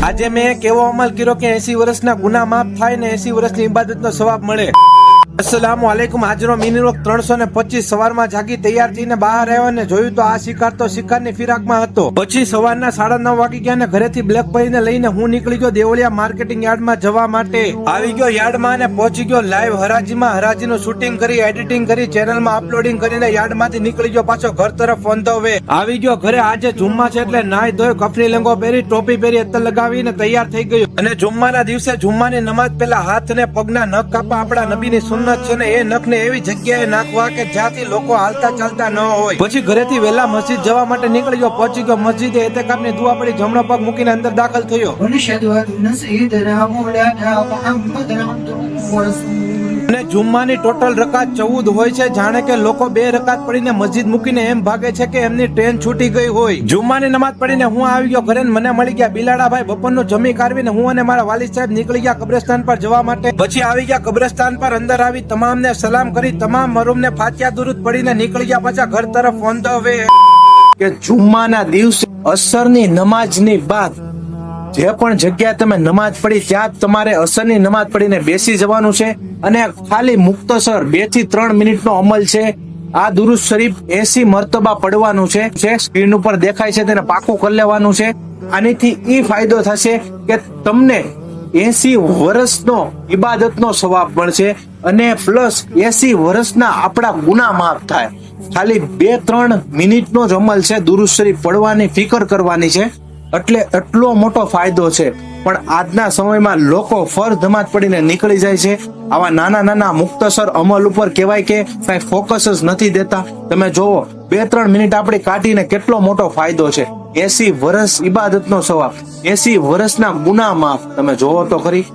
આજે મેં એક એવો અમલ કર્યો કે 80 વર્ષના ગુના માફ થાય ને 80 વર્ષની ઇબાદતનો સવાબ મળે. અસલામુ અલૈકુમ. આજનો મિનિમમ 325 સવારમાં જાગી તૈયાર થઈને બહાર આવ્યો ને જોયું તો આ શિકાર તો શિકારની ફિરાકમાં હતો. પછી સવારના 9:30 વાગી ગયા ને ઘરેથી બ્લેક ભરીને લઈને હું નીકળી ગયો દેવળિયા માર્કેટિંગ યાર્ડમાં જવા માટે. આવી ગયો યાર્ડમાં અને પહોંચી ગયો લાઈવ હરાજીમાં. હરાજીનું શૂટિંગ કરી, એડિટિંગ કરી, ચેનલમાં અપલોડિંગ કરીને યાર્ડમાંથી નીકળી ગયો પાછો ઘર તરફ ઓન ધ વે. આવી ગયો ઘરે. આજે જુમ્મા છે એટલે નાઈ ધોઈ કફની લેંગો પહેરી, ટોપી પહેરી, અત્તર લગાવીને તૈયાર થઈ ગયો. અને જુમ્માના દિવસે જુમ્માની નમાઝ પહેલા હાથ ને પગના નખ કાપવા આપણા નબીની સુન્નત છે ને એ નખને એવી જગ્યાએ નાખવા કે જ્યાંથી લોકો હાલતા ચાલતા ન હોય. પછી ઘરેથી વહેલા મસ્જિદ જવા માટે નીકળી ગયો. પહોંચી ગયો મસ્જિદે. એતેકાફની દુઆ પડી, જમણો પગ મૂકીને અંદર દાખલ થયો. અને જુમ્માની ટોટલ રકાત 14 હોય છે. જાણે કે લોકો 2 રકાત પડીને મસ્જિદ મૂકીને એમ ભાગે છે કે એમની ટ્રેન છૂટી ગઈ હોય. જુમ્માની નમાઝ પડીને હું આવી ગયો ઘરે. મને મળી ગયા બિલાડાભાઈ. બપોરનું જમી કાઢવીને હું અને મારા વાલિદ સાહેબ નીકળી ગયા કબ્રસ્તાન પર જવા માટે. પછી આવી ગયા કબ્રસ્તાન પર. અંદર આવી તમામને સલામ કરી, તમામ મરૂમને ફાતિહા દુરૂદ પડીને નીકળી ગયા પાછા ઘર તરફ ઓન ધ વે. કે જુમ્માના દિવસે અસરની નમાઝની બાદ જે પણ જગ્યાએ તમે નમાઝ પડી ત્યાં તમારે અસરની નમાઝ પડીને બેસી જવાનું છે. અને ખાલી મુક્તસર 2 થી 3 મિનિટનો અમલ છે. આ દુરૂદ શરીફ 80 મરતબા પડવાનું છે. સ્ક્રીન ઉપર દેખાય છે તેને પાકું કરી લેવાનું છે. આનીથી એ ફાયદો થશે કે તમને 80 વર્ષનો ઇબાદતનો સવાબ મળશે અને પ્લસ 80 વર્ષના આપણા ગુના માફ થાય. ખાલી 2-3 મિનિટનો જ અમલ છે. દુરૂદ શરીફ પડવાની ફિકર કરવાની છે એટલે એટલો મોટો ફાયદો છે. પણ આજના સમયમાં લોકો ફરજ નમાઝ પડીને નીકળી જાય છે. આવા નાના નાના મુક્તસર અમલ ઉપર કહેવાય કે કઈ ફોકસ જ નથી દેતા. તમે જોવો 2-3 મિનિટ આપણે કાઢીને કેટલો મોટો ફાયદો છે. 80 વર્ષ ઇબાદતનો સવાબ, 80 વર્ષના ગુના માફ. તમે જોવો તો ખરી.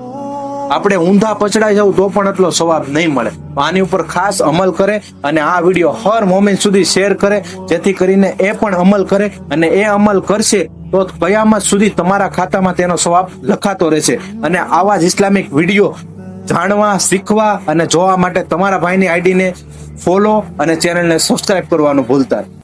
આપણે ઊંધા પછડાઈ જવું તો પણ એટલો સવાબ નહીં મળે. આની ઉપર ખાસ અમલ કરે અને આ વિડીયો હર મોમેન્ટ સુધી શેર કરે જેથી કરીને એ પણ અમલ કરે. અને એ અમલ કરશે તો કયામત સુધી તમારા ખાતામાં તેનો સવાબ લખાતો રહેશે. અને આવા જ ઇસ્લામિક વિડીયો જાણવા, શીખવા અને જોવા માટે તમારા ભાઈની આઈડીને ફોલો અને ચેનલને સબસ્ક્રાઇબ કરવાનું ભૂલતા નહીં.